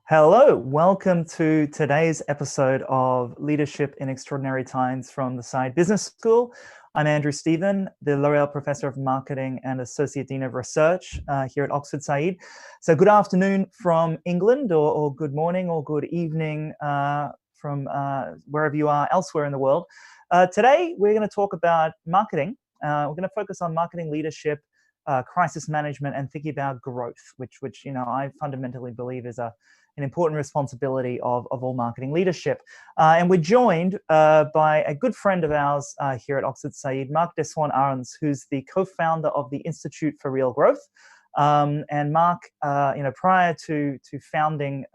Hello, welcome to today's episode of Leadership in Extraordinary Times from the Side Business School. I'm Andrew Stephen, the L'Oreal Professor of Marketing and Associate Dean of Research here at Oxford Said. So good afternoon from England, or good morning or good evening from wherever you are elsewhere in the world. Today, we're going to talk about marketing. We're going to focus on marketing leadership, crisis management, and thinking about growth, which I fundamentally believe is an important responsibility of all marketing leadership. And we're joined by a good friend of ours here at Oxford Said, Mark de Swaan Arons, who's the co-founder of the Institute for Real Growth. And Mark, prior to founding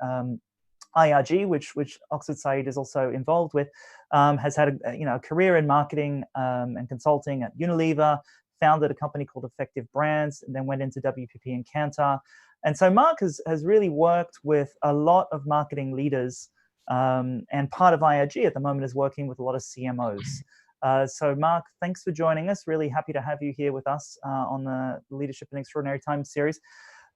IRG, which Oxford Said is also involved with, has had a career in marketing and consulting at Unilever, founded a company called Effective Brands, and then went into WPP and Kantar. And so Mark has really worked with a lot of marketing leaders, and part of IRG at the moment is working with a lot of CMOs. So Mark, thanks for joining us. Really happy to have you here with us on the Leadership in Extraordinary Times series.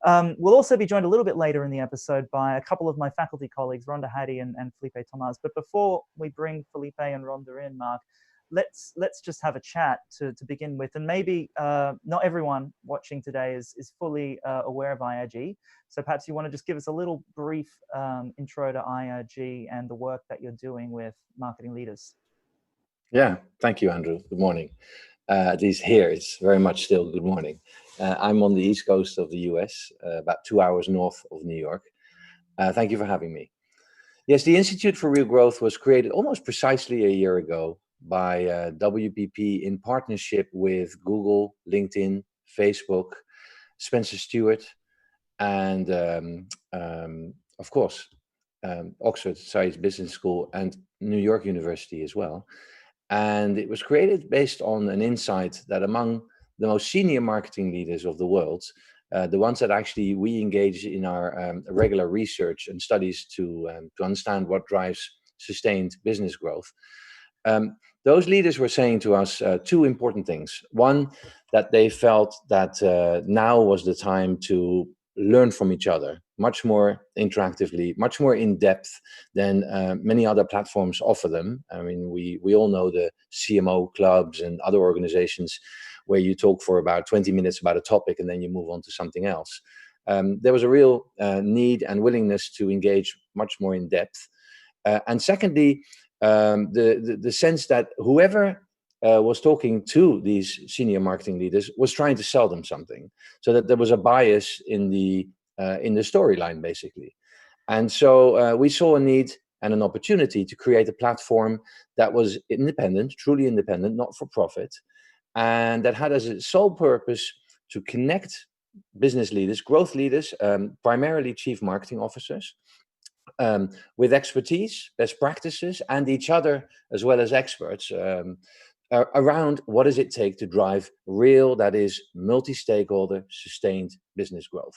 We'll also be joined a little bit later in the episode by a couple of my faculty colleagues, Rhonda, Hadi, and Felipe, Thomaz. But before we bring Felipe and Rhonda in, Mark, let's just have a chat to begin with. And maybe not everyone watching today is fully aware of IRG. So perhaps you want to just give us a little brief intro to IRG and the work that you're doing with marketing leaders. Yeah, thank you, Andrew. Good morning. At least here, it's very much still good morning. I'm on the east coast of the US, about 2 hours north of New York. Thank you for having me. Yes, the Institute for Real Growth was created almost precisely a year ago by WPP in partnership with Google, LinkedIn, Facebook, Spencer Stuart, and of course, Oxford Said Business School and New York University as well. And it was created based on an insight that among the most senior marketing leaders of the world, the ones that actually we engage in our regular research and studies to understand what drives sustained business growth, those leaders were saying to us two important things. One, that they felt that now was the time to learn from each other much more interactively, much more in depth than many other platforms offer them. I mean, we all know the CMO clubs and other organizations where you talk for about 20 minutes about a topic and then you move on to something else. There was a real need and willingness to engage much more in depth. And secondly, the sense that whoever was talking to these senior marketing leaders was trying to sell them something, so that there was a bias in the storyline, basically. And so we saw a need and an opportunity to create a platform that was independent, truly independent, not for profit, and that had as its sole purpose to connect business leaders, growth leaders, primarily chief marketing officers, with expertise, best practices, and each other as well as experts around what does it take to drive real, that is, multi-stakeholder, sustained business growth.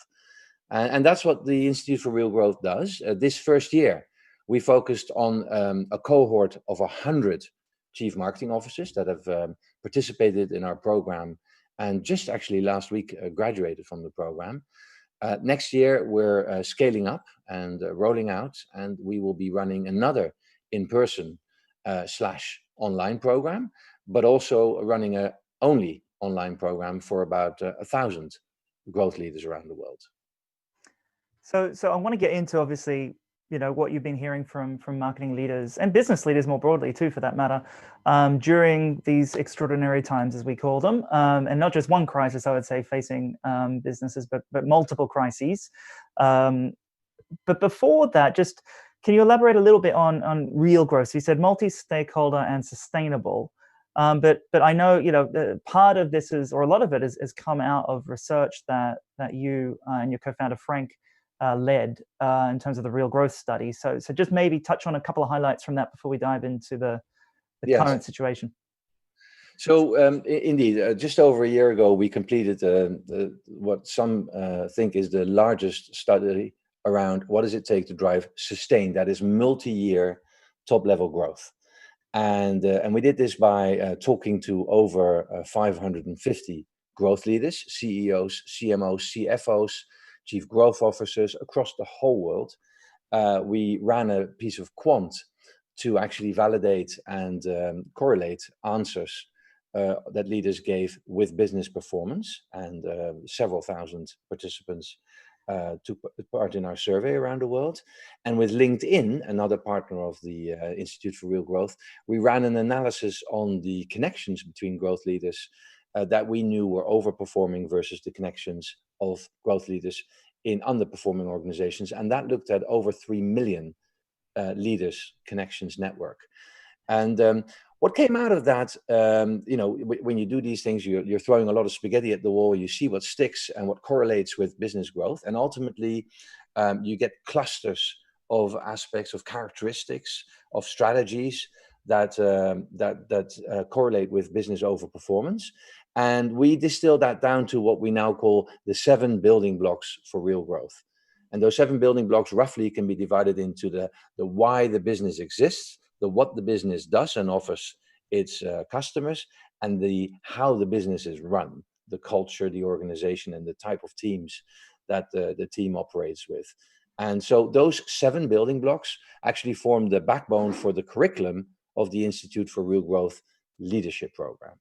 And that's what the Institute for Real Growth does. This first year, we focused on a cohort of 100 chief marketing officers that have participated in our program and just actually last week graduated from the program. Next year, we're scaling up and rolling out, and we will be running another in-person / online program, but also running a only online program for about 1,000 growth leaders around the world. So I want to get into, obviously, what you've been hearing from marketing leaders and business leaders more broadly too, for that matter, during these extraordinary times, as we call them, and not just one crisis, I would say, facing businesses, but multiple crises. But before that, just can you elaborate a little bit on real growth? So you said multi-stakeholder and sustainable, but I know part of this is, or a lot of it is come out of research that you and your co-founder Frank led in terms of the real growth study. So just maybe touch on a couple of highlights from that before we dive into the current situation. So indeed, just over a year ago, we completed what some think is the largest study around what does it take to drive sustained, that is multi-year top-level growth. And we did this by talking to over 550 growth leaders, CEOs, CMOs, CFOs, chief growth officers across the whole world. we ran a piece of quant to actually validate and correlate answers that leaders gave with business performance, and several thousand participants took part in our survey around the world. And with LinkedIn, another partner of the Institute for Real Growth, we ran an analysis on the connections between growth leaders that we knew were overperforming versus the connections of growth leaders in underperforming organizations. And that looked at over 3 million leaders connections network. And what came out of that, when you do these things, you're throwing a lot of spaghetti at the wall, you see what sticks and what correlates with business growth. And ultimately, you get clusters of aspects, of characteristics, of strategies that correlate with business overperformance. And we distill that down to what we now call the 7 building blocks for real growth. And those 7 building blocks roughly can be divided into the why the business exists, the what the business does and offers its customers, and the how the business is run, the culture, the organization, and the type of teams that the team operates with. And so those 7 building blocks actually form the backbone for the curriculum of the Institute for Real Growth Leadership Program.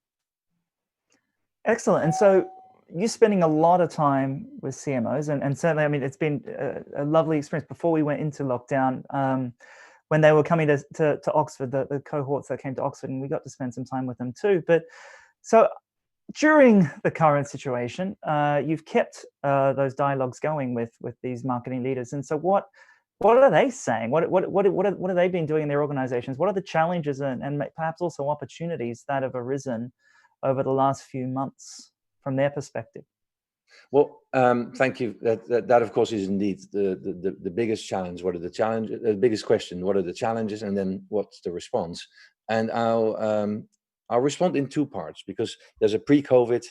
Excellent. And so you're spending a lot of time with CMOs, and certainly, I mean, it's been a lovely experience. Before we went into lockdown, when they were coming to Oxford, the cohorts that came to Oxford, and we got to spend some time with them too. But so during the current situation, you've kept those dialogues going with these marketing leaders. And so what are they saying? What have they been doing in their organizations? What are the challenges and perhaps also opportunities that have arisen over the last few months from their perspective? Well, thank you. That of course is indeed the biggest challenge. What are the challenges? The biggest question: what are the challenges, and then what's the response? And I'll respond in 2 parts, because there's a pre-COVID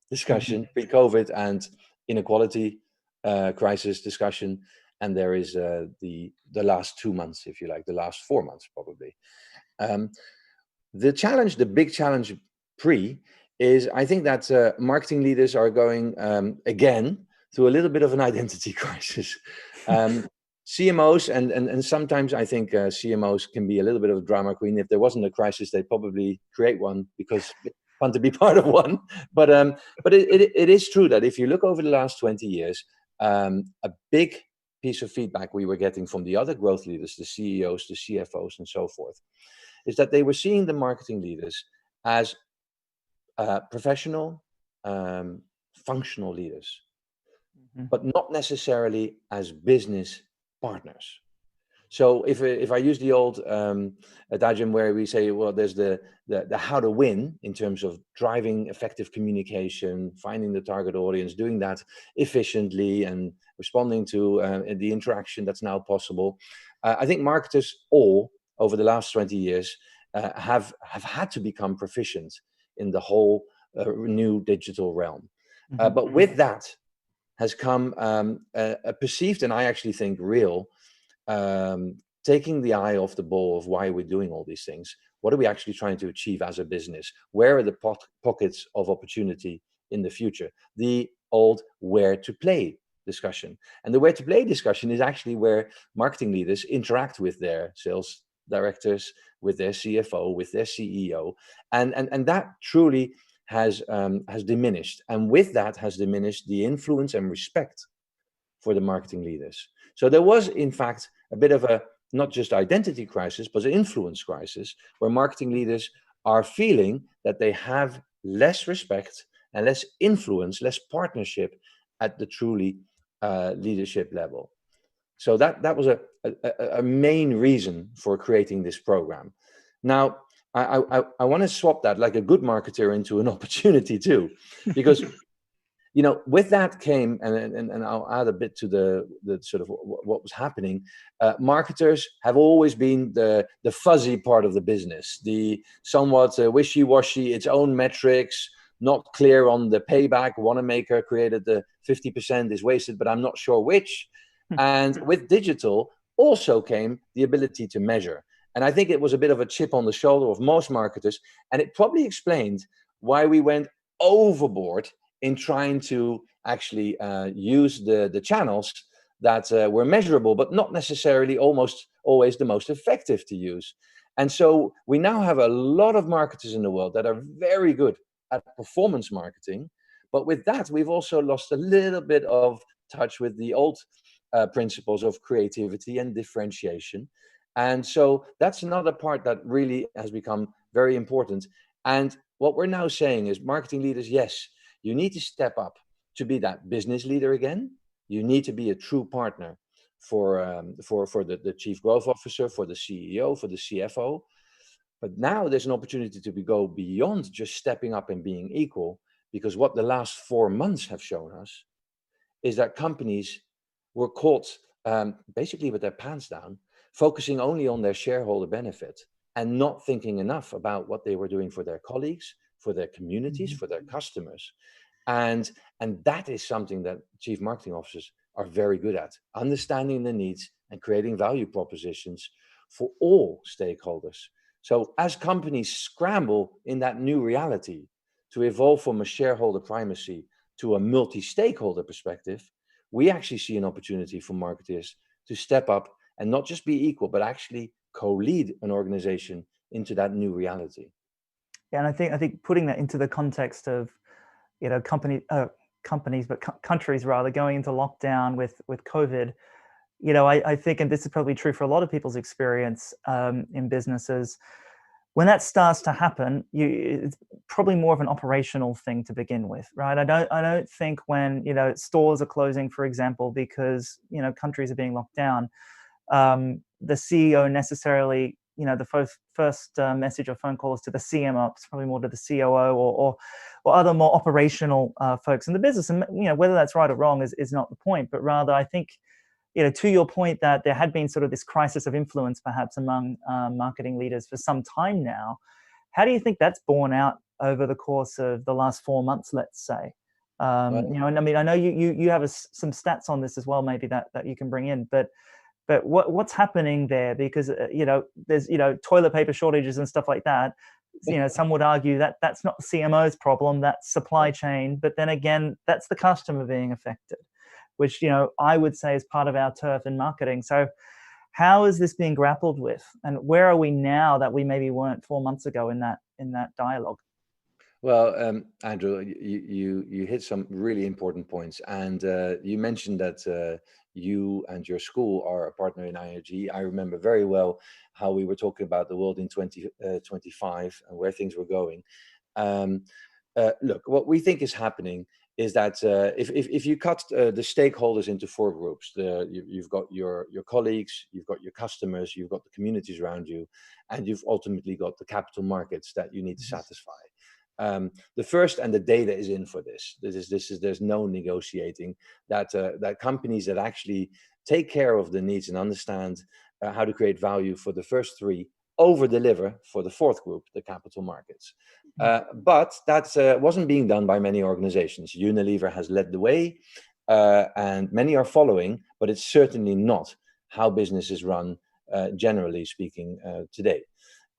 discussion, pre-COVID and inequality crisis discussion, and there is the last 2 months, if you like, the last 4 months probably. The big challenge is, I think that marketing leaders are going again through a little bit of an identity crisis. CMOs, and sometimes I think CMOs can be a little bit of a drama queen. If there wasn't a crisis, they'd probably create one, because it's fun to be part of one. But it is true that if you look over the last 20 years, a big piece of feedback we were getting from the other growth leaders, the CEOs, the CFOs, and so forth, is that they were seeing the marketing leaders as professional, functional leaders, but not necessarily as business partners. So if I use the old adagium where we say, well, there's the how to win in terms of driving effective communication, finding the target audience, doing that efficiently, and responding to the interaction that's now possible. I think marketers all over the last 20 years have had to become proficient in the whole new digital realm. But with that has come a perceived, and I actually think real, taking the eye off the ball of why we're doing all these things. What are we actually trying to achieve as a business? Where are the pockets of opportunity in the future? The old where to play discussion. And the where to play discussion is actually where marketing leaders interact with their sales directors, with their CFO, with their CEO. And that truly has diminished. And with that has diminished the influence and respect for the marketing leaders. So there was, in fact, a bit of a, not just identity crisis, but an influence crisis, where marketing leaders are feeling that they have less respect and less influence, less partnership at the truly leadership level. So that was a main reason for creating this program. Now, I want to swap that, like a good marketer, into an opportunity too, because with that came, and I'll add a bit to the sort of what was happening. Marketers have always been the fuzzy part of the business, the somewhat wishy-washy, its own metrics, not clear on the payback. Wanamaker created the 50% is wasted, but I'm not sure which. And with digital also came the ability to measure. And I think it was a bit of a chip on the shoulder of most marketers. And it probably explained why we went overboard in trying to actually use the channels that were measurable, but not necessarily almost always the most effective to use. And so we now have a lot of marketers in the world that are very good at performance marketing. But with that, we've also lost a little bit of touch with the old principles of creativity and differentiation. And so that's another part that really has become very important. And what we're now saying is, marketing leaders, yes, you need to step up to be that business leader again. You need to be a true partner for the chief growth officer, for the CEO, for the CFO. But now there's an opportunity to go beyond just stepping up and being equal, because what the last 4 months have shown us is that companies were caught basically with their pants down, focusing only on their shareholder benefit and not thinking enough about what they were doing for their colleagues, for their communities, for their customers. And that is something that chief marketing officers are very good at, understanding the needs and creating value propositions for all stakeholders. So as companies scramble in that new reality to evolve from a shareholder primacy to a multi-stakeholder perspective, we actually see an opportunity for marketers to step up and not just be equal, but actually co-lead an organization into that new reality. Yeah, and I think putting that into the context of, you know, countries rather, going into lockdown with COVID, you know, I think, and this is probably true for a lot of people's experience in businesses, when that starts to happen, it's probably more of an operational thing to begin with, right? I don't think when, you know, stores are closing, for example, because, you know, countries are being locked down, the CEO necessarily, you know, the first message or phone call is to the CMO. It's probably more to the COO or other more operational folks in the business. And, you know, whether that's right or wrong is not the point, but rather I think, you know, to your point that there had been sort of this crisis of influence perhaps among marketing leaders for some time now. How do you think that's borne out over the course of the last 4 months, let's say? You know, and I mean, I know you have some stats on this as well, maybe that you can bring in, but what's happening there? Because you know, there's, you know, toilet paper shortages and stuff like that. You know, some would argue that that's not the CMO's problem, that's supply chain. But then again, that's the customer being affected, which, you know, I would say is part of our turf in marketing. So how is this being grappled with, and where are we now that we maybe weren't 4 months ago in that dialogue? Well, Andrew, you hit some really important points, and you mentioned that you and your school are a partner in IRG. I remember very well how we were talking about the world in 2025 and where things were going. Look, what we think is happening is that if you cut the stakeholders into 4 groups, you've got your colleagues, you've got your customers, you've got the communities around you, and you've ultimately got the capital markets that you need to satisfy. The first, and the data is in for this. There's no negotiating that companies that actually take care of the needs and understand how to create value for the first 3 over deliver for the 4th group, the capital markets. But that wasn't being done by many organizations. Unilever has led the way, and many are following, but it's certainly not how business is run, generally speaking, today.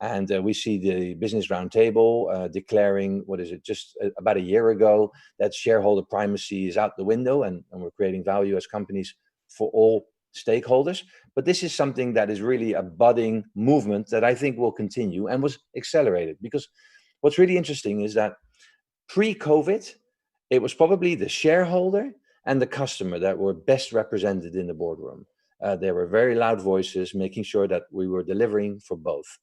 And we see the Business Roundtable declaring, what is it, just about a year ago, that shareholder primacy is out the window, and we're creating value as companies for all stakeholders. But this is something that is really a budding movement that I think will continue and was accelerated. Because what's really interesting is that pre-COVID, it was probably the shareholder and the customer that were best represented in the boardroom. There were very loud voices making sure that we were delivering for both.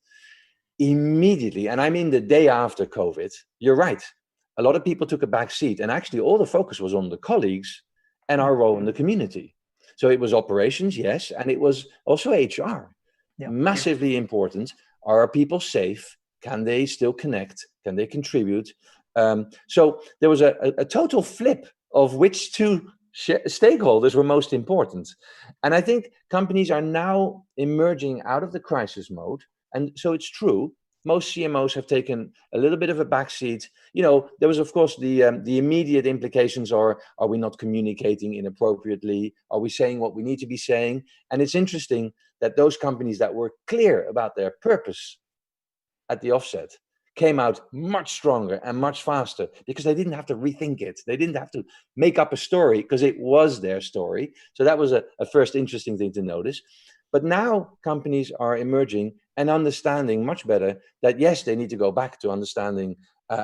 Immediately, and I mean the day after COVID, you're right, a lot of people took a back seat, and actually all the focus was on the colleagues and our role in the community. So it was operations, yes, and it was also HR. Yeah. Massively important. Are our people safe? Can they still connect? Can they contribute? So there was a total flip of which 2 stakeholders were most important. And I think companies are now emerging out of the crisis mode. And so it's true, most CMOs have taken a little bit of a backseat. You know, there was, of course, the immediate implications are we not communicating inappropriately? Are we saying what we need to be saying? And it's interesting that those companies that were clear about their purpose at the offset came out much stronger and much faster because they didn't have to rethink it. They didn't have to make up a story because it was their story. So that was a first interesting thing to notice. But now companies are emerging and understanding much better that, yes, they need to go back to understanding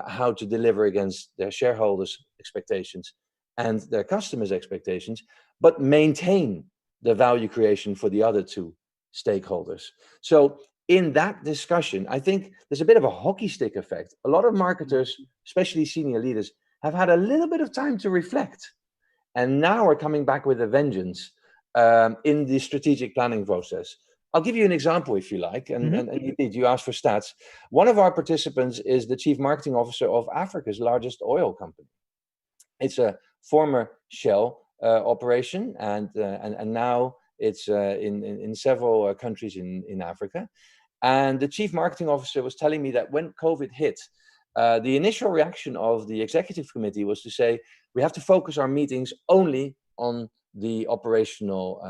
how to deliver against their shareholders' expectations and their customers' expectations, but maintain the value creation for the other two stakeholders. So in that discussion, I think there's a bit of a hockey stick effect. A lot of marketers, especially senior leaders, have had a little bit of time to reflect, and now are coming back with a vengeance in the strategic planning process. I'll give you an example if you like, and indeed you asked for stats. One of our participants is the chief marketing officer of Africa's largest oil company. It's a former Shell operation, and now it's in several countries in Africa. And the chief marketing officer was telling me that when COVID hit, the initial reaction of the executive committee was to say, we have to focus our meetings only on the operational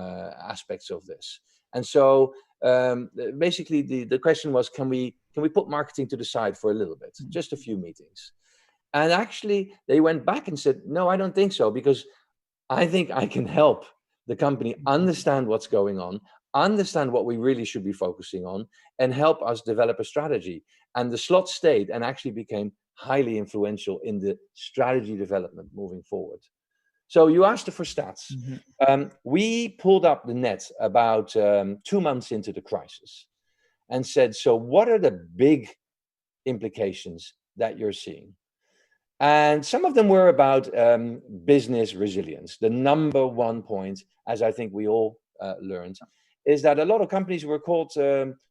aspects of this. And so basically the question was, can we put marketing to the side for a little bit, just a few meetings? And actually they went back and said, no, I don't think so, because I think I can help the company understand what's going on, understand what we really should be focusing on, and help us develop a strategy. And the slot stayed and actually became highly influential in the strategy development moving forward. So you asked for stats. We pulled up the net about 2 months into the crisis and said, so what are the big implications that you're seeing? And some of them were about business resilience. The number one point, as I think we all learned, is that a lot of companies were caught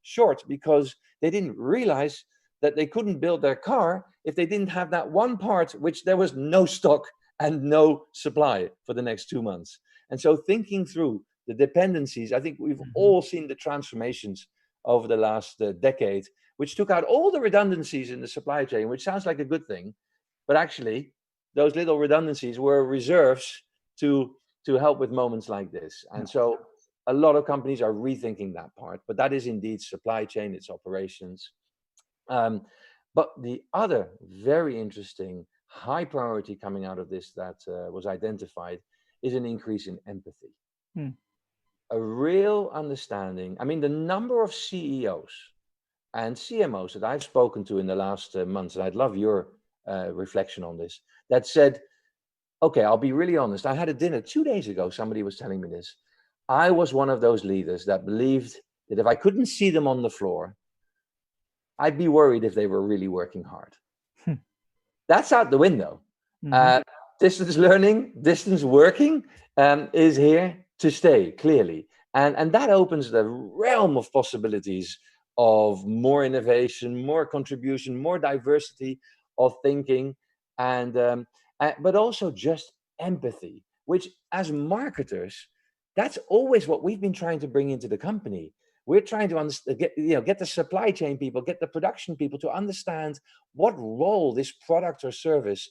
short because they didn't realize that they couldn't build their car if they didn't have that one part, which there was no stock and no supply for the next 2 months. And so thinking through the dependencies, I think we've all seen the transformations over the last decade, which took out all the redundancies in the supply chain, which sounds like a good thing. But actually, those little redundancies were reserves to help with moments like this. And so a lot of companies are rethinking that part. But that is indeed supply chain, it's operations. But the other very interesting high priority coming out of this that was identified is an increase in empathy. A real understanding. I mean, the number of CEOs and CMOs that I've spoken to in the last months, and I'd love your reflection on this, that said, okay, I'll be really honest. I had a dinner 2 days ago. Somebody was telling me this. I was one of those leaders that believed that if I couldn't see them on the floor, I'd be worried if they were really working hard. That's out the window. Distance learning, distance working is here to stay, clearly. And that opens the realm of possibilities of more innovation, more contribution, more diversity of thinking, and but also just empathy, which as marketers, that's always what we've been trying to bring into the company. We're trying to get the supply chain people, get the production people to understand what role this product or service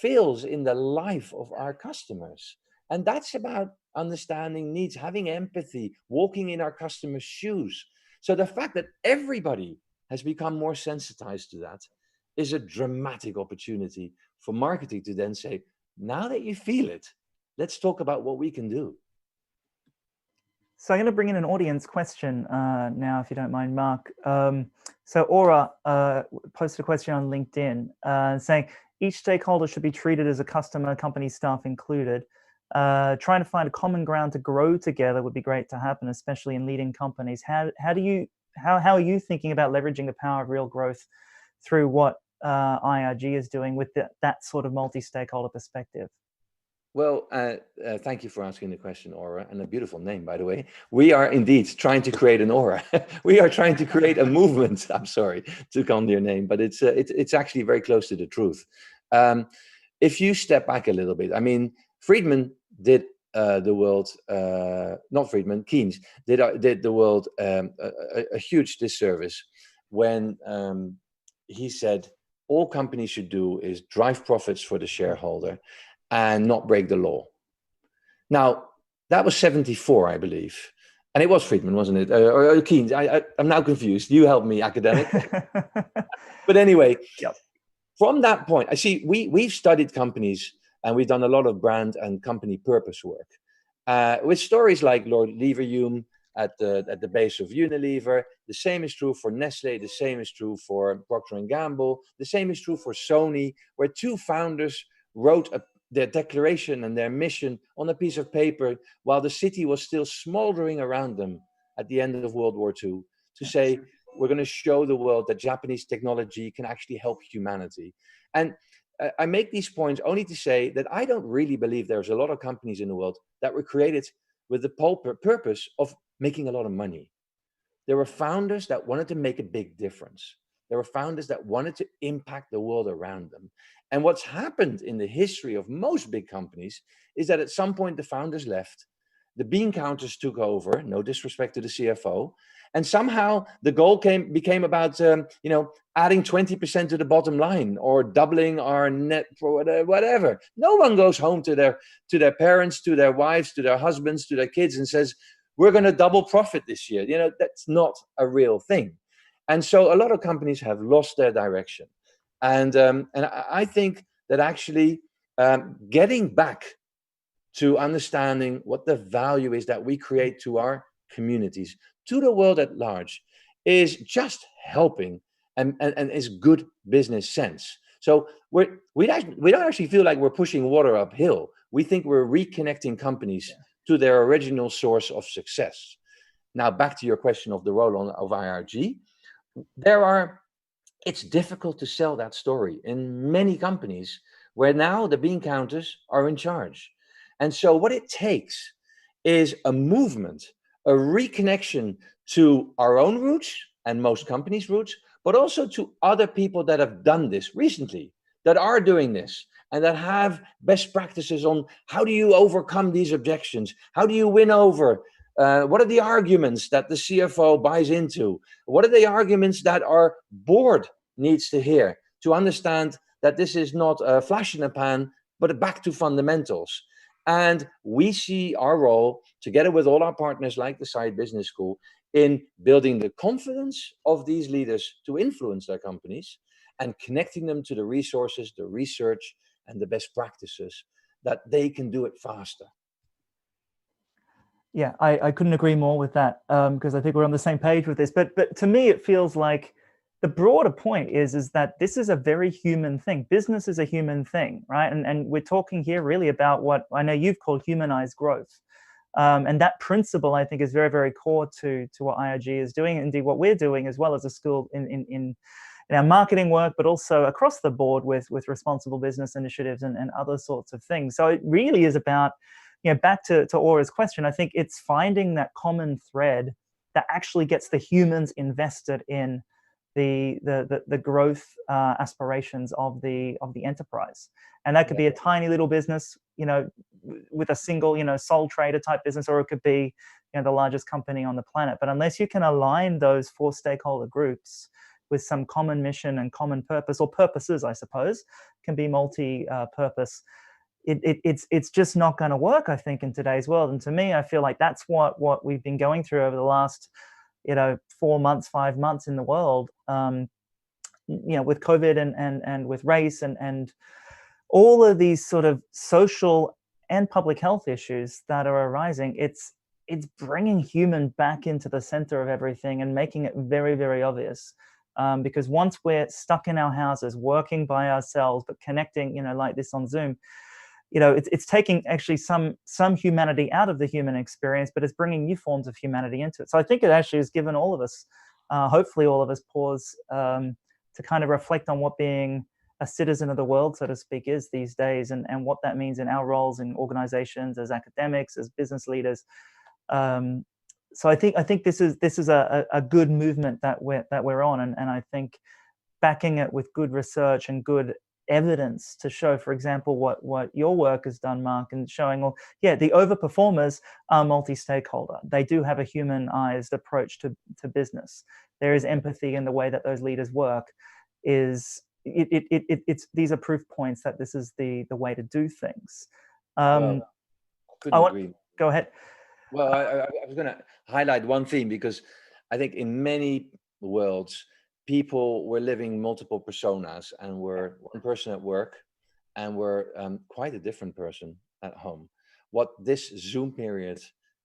fills in the life of our customers. And that's about understanding needs, having empathy, walking in our customers' shoes. So the fact that everybody has become more sensitized to that is a dramatic opportunity for marketing to then say, now that you feel it, let's talk about what we can do. So I'm going to bring in an audience question now, if you don't mind, Mark. So Aura posted a question on LinkedIn saying, each stakeholder should be treated as a customer, company staff included. Trying to find a common ground to grow together would be great to happen, especially in leading companies. How are you thinking about leveraging the power of real growth through what IRG is doing with that sort of multi-stakeholder perspective? Well, thank you for asking the question, Aura, and a beautiful name, by the way. We are indeed trying to create an aura. We are trying to create a movement. I'm sorry to come to your name, but it's actually very close to the truth. If you step back a little bit, I mean, Friedman did the world, not Friedman, Keynes did the world a huge disservice when he said all companies should do is drive profits for the shareholder and not break the law. Now, that was 74, I believe. And it was Friedman, wasn't it? Or Keynes. I'm now confused. You help me, academic. But anyway, yep. From that point, I see we've studied companies and we've done a lot of brand and company purpose work with stories like Lord Leverhulme at the base of Unilever. The same is true for Nestle. The same is true for Procter and Gamble. The same is true for Sony, where two founders wrote their declaration and their mission on a piece of paper while the city was still smoldering around them at the end of World War II, to say, we're going to show the world that Japanese technology can actually help humanity. And I make these points only to say that I don't really believe there's a lot of companies in the world that were created with the purpose of making a lot of money. There were founders that wanted to make a big difference. There were founders that wanted to impact the world around them. And what's happened in the history of most big companies is that at some point the founders left, the bean counters took over, no disrespect to the CFO, and somehow the goal became about adding 20% to the bottom line or doubling our net for whatever. No one goes home to their parents, to their wives, to their husbands, to their kids and says, we're going to double profit this year. That's not a real thing. And so a lot of companies have lost their direction. And I think that actually getting back to understanding what the value is that we create to our communities, to the world at large, is just helping and is good business sense. So we don't actually feel like we're pushing water uphill. We think we're reconnecting companies to their original source of success. Now, back to your question of the role of IRG. It's difficult to sell that story in many companies where now the bean counters are in charge. And so what it takes is a movement, a reconnection to our own roots and most companies' roots, but also to other people that have done this recently, that are doing this, and that have best practices on how do you overcome these objections? How do you win over? What are the arguments that the CFO buys into? What are the arguments that our board needs to hear to understand that this is not a flash in a pan, but back to fundamentals? And we see our role, together with all our partners like the Side Business School, in building the confidence of these leaders to influence their companies and connecting them to the resources, the research, and the best practices that they can do it faster. Yeah, I couldn't agree more with that, because I think we're on the same page with this. But to me, it feels like the broader point is that this is a very human thing. Business is a human thing, right? And we're talking here really about what I know you've called humanized growth. And that principle, I think, is very, very core to what IRG is doing. Indeed, what we're doing as well as a school in our marketing work, but also across the board with responsible business initiatives and other sorts of things. So it really is about, back to Aura's question, I think it's finding that common thread that actually gets the humans invested in the growth aspirations of the enterprise. And that could be a tiny little business, with a single, sole trader type business, or it could be, the largest company on the planet. But unless you can align those four stakeholder groups with some common mission and common purpose, or purposes, I suppose, can be multi-purpose, it's just not going to work, I think, in today's world. And to me, I feel like that's what we've been going through over the last 4 months, 5 months in the world, with COVID and with race and all of these sort of social and public health issues that are arising. It's bringing human back into the center of everything and making it very, very obvious. Because once we're stuck in our houses, working by ourselves, but connecting, like this on Zoom, it's taking actually some humanity out of the human experience, but it's bringing new forms of humanity into it. So I think it actually has given all of us, hopefully all of us, pause to kind of reflect on what being a citizen of the world, so to speak, is these days, and what that means in our roles in organizations, as academics, as business leaders. So I think this is a good movement that we're on, and I think backing it with good research and good evidence to show, for example, what your work has done, Mark, and showing, the overperformers are multi-stakeholder. They do have a humanized approach to business. There is empathy in the way that those leaders work. It's these are proof points that this is the way to do things. Couldn't agree. Go ahead. Well, I was going to highlight one theme because I think in many worlds, people were living multiple personas and were one person at work and were quite a different person at home. What this Zoom period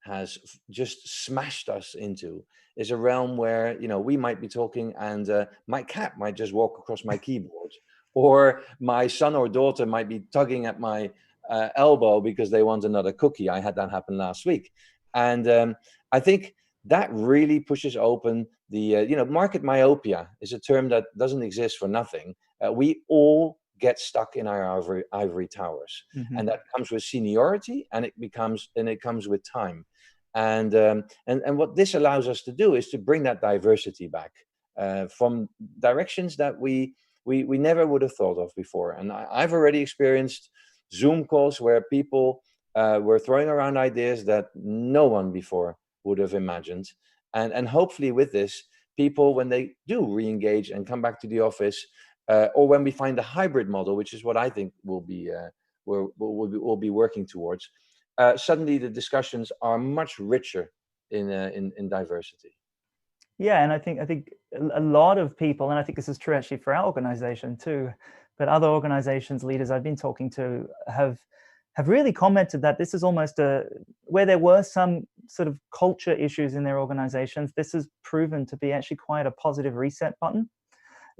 has just smashed us into is a realm where, we might be talking and my cat might just walk across my keyboard, or my son or daughter might be tugging at my elbow because they want another cookie. I had that happen last week. And I think that really pushes open the, market myopia is a term that doesn't exist for nothing. We all get stuck in our ivory towers, and that comes with seniority, and it comes with time. And what this allows us to do is to bring that diversity back from directions that we never would have thought of before. And I've already experienced Zoom calls where people were throwing around ideas that no one before would have imagined. And hopefully with this, people, when they do re-engage and come back to the office, or when we find a hybrid model, which is what I think we'll be working towards, suddenly the discussions are much richer in diversity. Yeah, and I think a lot of people, and I think this is true actually for our organization too, but other organizations, leaders I've been talking to have really commented that this is almost where there were some sort of culture issues in their organizations, this has proven to be actually quite a positive reset button.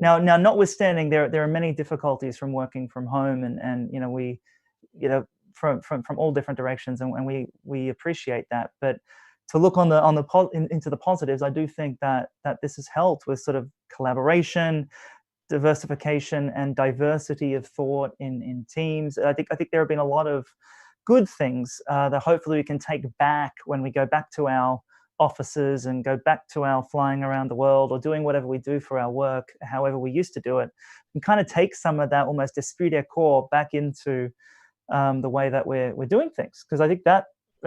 Now, notwithstanding, there are many difficulties from working from home, and we, from all different directions, and we appreciate that. But to look into the positives, I do think that this has helped with sort of collaboration, diversification, and diversity of thought in teams. I think there have been a lot of good things that hopefully we can take back when we go back to our offices and go back to our flying around the world or doing whatever we do for our work, however we used to do it, and kind of take some of that almost esprit de corps back into the way that we're doing things. Because I think that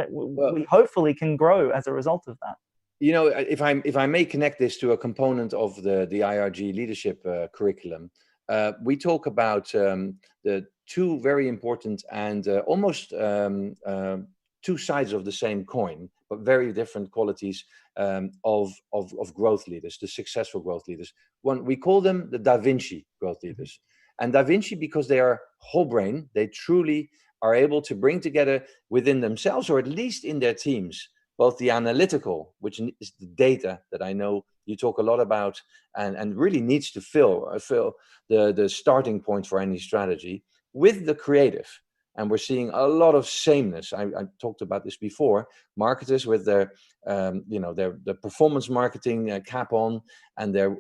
we hopefully can grow as a result of that. If I may connect this to a component of the IRG leadership curriculum, we talk about the two very important and almost two sides of the same coin, but very different qualities of growth leaders, the successful growth leaders. One, we call them the Da Vinci growth leaders. And Da Vinci, because they are whole brain, they truly are able to bring together within themselves, or at least in their teams, both the analytical, which is the data that I know you talk a lot about and really needs to fill the starting point for any strategy, with the creative. And we're seeing a lot of sameness. I talked about this before. Marketers with their performance marketing cap on, and their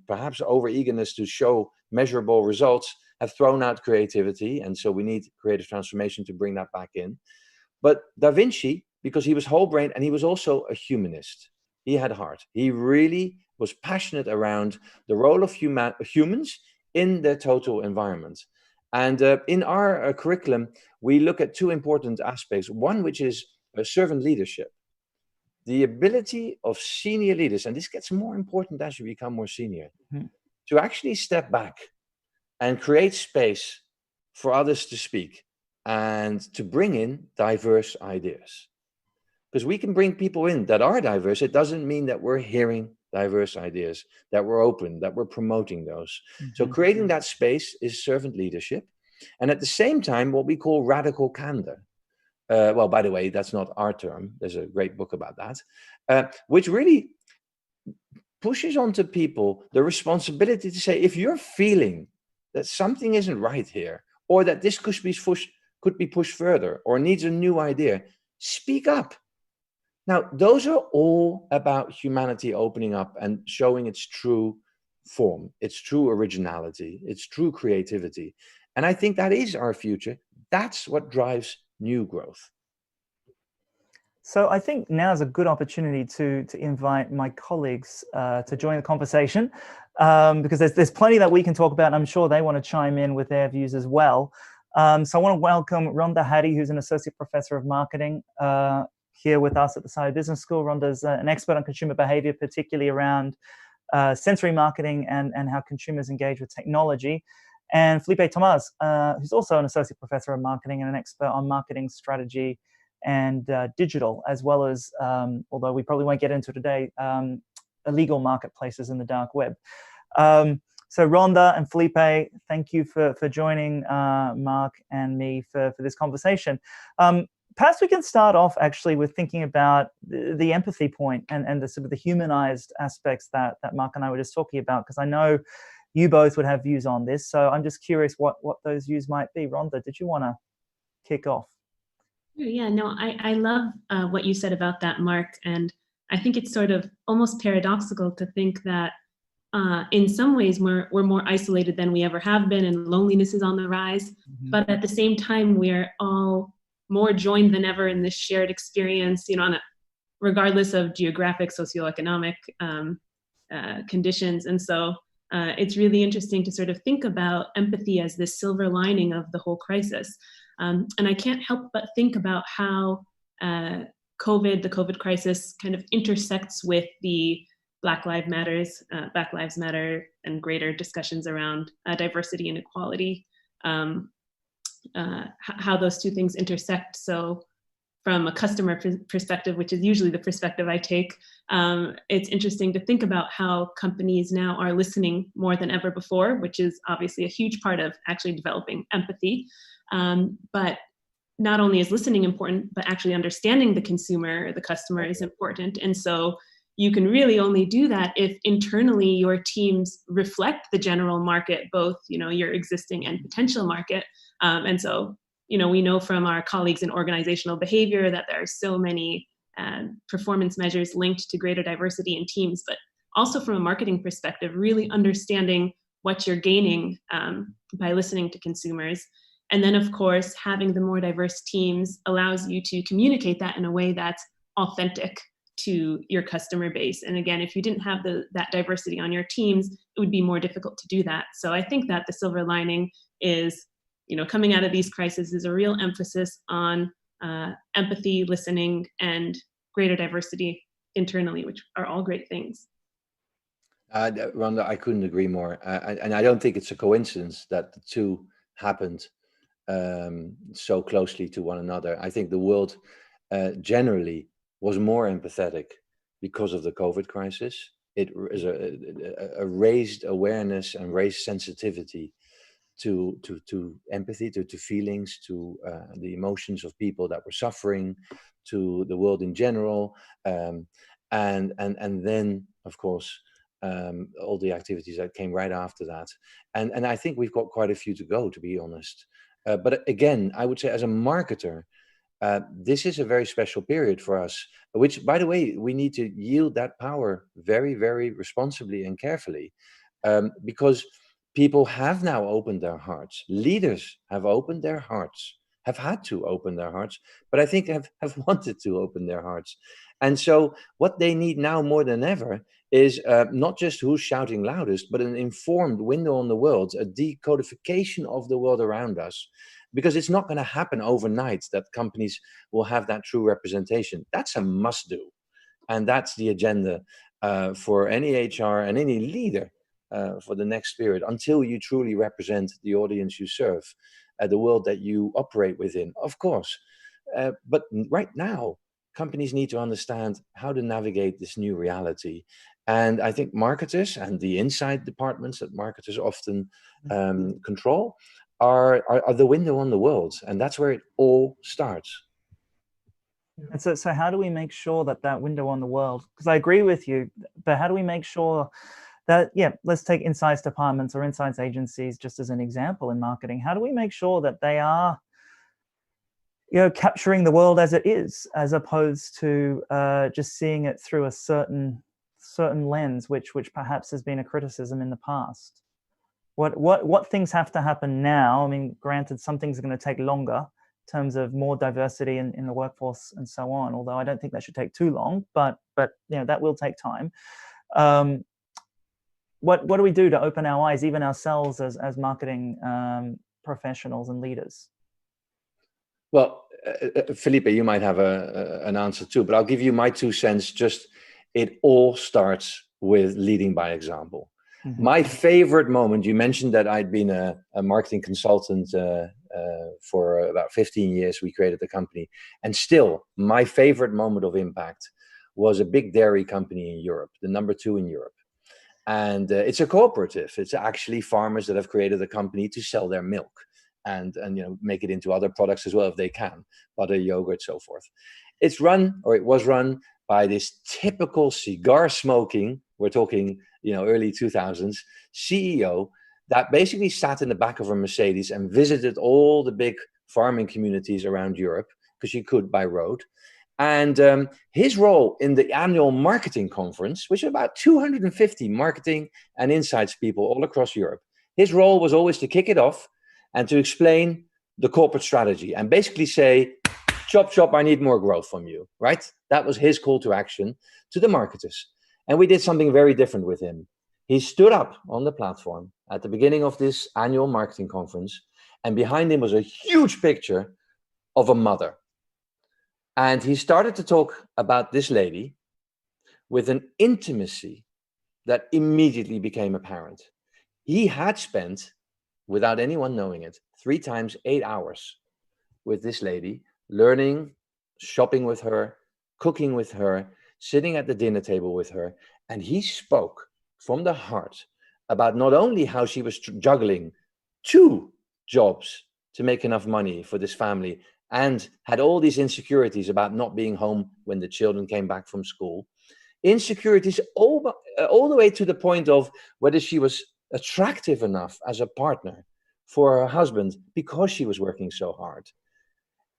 perhaps over eagerness to show measurable results, have thrown out creativity. And so we need creative transformation to bring that back in. But Da Vinci, because he was whole brain and he was also a humanist, he had heart. He really was passionate around the role of humans in their total environment. And in our curriculum, we look at two important aspects. One, which is servant leadership, the ability of senior leaders, and this gets more important as you become more senior, to actually step back and create space for others to speak and to bring in diverse ideas. Because we can bring people in that are diverse. It doesn't mean that we're hearing diverse ideas, that we're open, that we're promoting those. So creating that space is servant leadership. And at the same time, what we call radical candor. Well, by the way, that's not our term. There's a great book about that, which really pushes onto people the responsibility to say, if you're feeling that something isn't right here, or that this could be pushed further, or needs a new idea, speak up. Now, those are all about humanity opening up and showing its true form, its true originality, its true creativity. And I think that is our future. That's what drives new growth. So I think now is a good opportunity to invite my colleagues to join the conversation, because there's plenty that we can talk about, and I'm sure they want to chime in with their views as well. So I want to welcome Rhonda Hadi, who's an associate professor of marketing here with us at the Side Business School. Rhonda's an expert on consumer behavior, particularly around sensory marketing and how consumers engage with technology. And Felipe Thomaz, who's also an associate professor of marketing and an expert on marketing strategy and digital, as well as, although we probably won't get into today, illegal marketplaces in the dark web. So Rhonda and Felipe, thank you for joining Mark and me for this conversation. Perhaps we can start off actually with thinking about the empathy point and the sort of the humanized aspects that Mark and I were just talking about, because I know you both would have views on this. So I'm just curious what those views might be. Rhonda, did you want to kick off? Yeah, no, I love what you said about that, Mark. And I think it's sort of almost paradoxical to think that in some ways we're more isolated than we ever have been, and loneliness is on the rise. Mm-hmm. But at the same time, we're all more joined than ever in this shared experience, regardless of geographic, socioeconomic conditions. And so it's really interesting to sort of think about empathy as this silver lining of the whole crisis. And I can't help but think about how the COVID crisis kind of intersects with the Black Lives Matter and greater discussions around diversity and equality, how those two things intersect. So from a customer perspective, which is usually the perspective I take, it's interesting to think about how companies now are listening more than ever before, which is obviously a huge part of actually developing empathy. But not only is listening important, but actually understanding the consumer, the customer is important. And so you can really only do that if internally your teams reflect the general market, both your existing and potential market. And so we know from our colleagues in organizational behavior that there are so many performance measures linked to greater diversity in teams, but also from a marketing perspective, really understanding what you're gaining by listening to consumers. And then, of course, having the more diverse teams allows you to communicate that in a way that's authentic to your customer base. And again, if you didn't have that diversity on your teams, it would be more difficult to do that. So I think that the silver lining is, coming out of these crises is a real emphasis on empathy, listening, and greater diversity internally, which are all great things. Rhonda, I couldn't agree more. And I don't think it's a coincidence that the two happened so closely to one another. I think the world generally was more empathetic because of the COVID crisis. It is a raised awareness and raised sensitivity to empathy, to feelings, to the emotions of people that were suffering, to the world in general, and then of course all the activities that came right after that. And I think we've got quite a few to go, to be honest. But again, I would say as a marketer, this is a very special period for us, which, by the way, we need to yield that power very, very responsibly and carefully, because people have now opened their hearts. Leaders have opened their hearts, have had to open their hearts, but I think have wanted to open their hearts. And so what they need now more than ever is not just who's shouting loudest, but an informed window on the world, a decodification of the world around us. Because it's not going to happen overnight that companies will have that true representation. That's a must do. And that's the agenda for any HR and any leader for the next period, until you truly represent the audience you serve, the world that you operate within, of course. But right now, companies need to understand how to navigate this new reality. And I think marketers and the inside departments that marketers often control are the window on the world. And that's where it all starts. And so how do we make sure that window on the world, because I agree with you, but how do we make sure that, let's take insights departments or insights agencies just as an example in marketing. How do we make sure that they are capturing the world as it is, as opposed to just seeing it through a certain lens, which perhaps has been a criticism in the past? What things have to happen now? I mean, granted, some things are going to take longer in terms of more diversity in the workforce and so on, although I don't think that should take too long, but that will take time. What do we do to open our eyes, even ourselves as marketing professionals and leaders? Well, Felipe, you might have an answer too, but I'll give you my 2 cents. Just, it all starts with leading by example. Mm-hmm. My favorite moment, you mentioned that I'd been a marketing consultant For about 15 years, we created the company. And still, my favorite moment of impact was a big dairy company in Europe, the number 2 in Europe. And it's a cooperative. It's actually farmers that have created a company to sell their milk and make it into other products as well if they can, butter, yogurt, so forth. It was run by this typical cigar smoking, we're talking early 2000s, CEO that basically sat in the back of a Mercedes and visited all the big farming communities around Europe because you could by road. And his role in the annual marketing conference, which was about 250 marketing and insights people all across Europe, his role was always to kick it off and to explain the corporate strategy and basically say, chop, chop, I need more growth from you, right? That was his call to action to the marketers. And we did something very different with him. He stood up on the platform at the beginning of this annual marketing conference, and behind him was a huge picture of a mother. And he started to talk about this lady with an intimacy that immediately became apparent. He had spent, without anyone knowing it, 3 times 8 hours with this lady, learning, shopping with her, cooking with her, sitting at the dinner table with her. And he spoke from the heart about not only how she was juggling 2 jobs to make enough money for this family and had all these insecurities about not being home when the children came back from school. Insecurities all the way to the point of whether she was attractive enough as a partner for her husband because she was working so hard.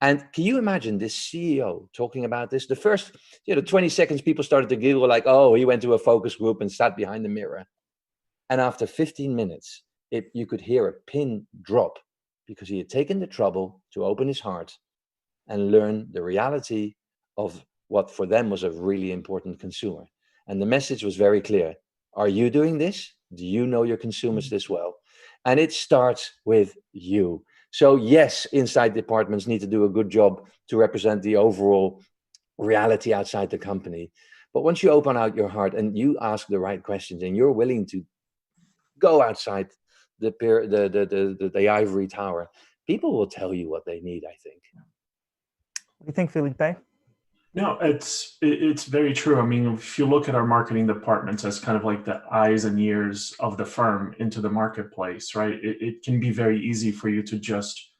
And can you imagine this CEO talking about this? The first 20 seconds, people started to giggle like, oh, he went to a focus group and sat behind the mirror. And after 15 minutes, you could hear a pin drop because he had taken the trouble to open his heart and learn the reality of what for them was a really important consumer. And the message was very clear. Are you doing this? Do you know your consumers this well? And it starts with you. So yes, inside departments need to do a good job to represent the overall reality outside the company. But once you open out your heart and you ask the right questions and you're willing to go outside the ivory tower, people will tell you what they need, I think. What do you think, Felipe? No, it's very true. I mean, if you look at our marketing departments as kind of like the eyes and ears of the firm into the marketplace, right? It can be very easy for you to just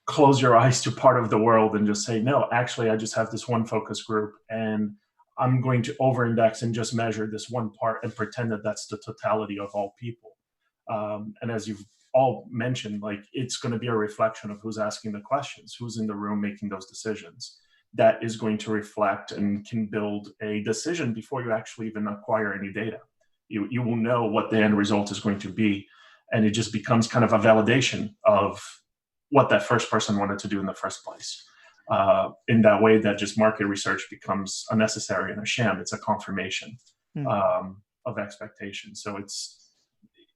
close your eyes to part of the world and just say, no, actually, I just have this one focus group and I'm going to over-index and just measure this one part and pretend that that's the totality of all people. And as you've all mentioned, like it's going to be a reflection of who's asking the questions, who's in the room making those decisions. That is going to reflect and can build a decision before you actually even acquire any data. You will know what the end result is going to be, and it just becomes kind of a validation of what that first person wanted to do in the first place. In that way, that just market research becomes unnecessary and a sham. It's a confirmation of expectation. So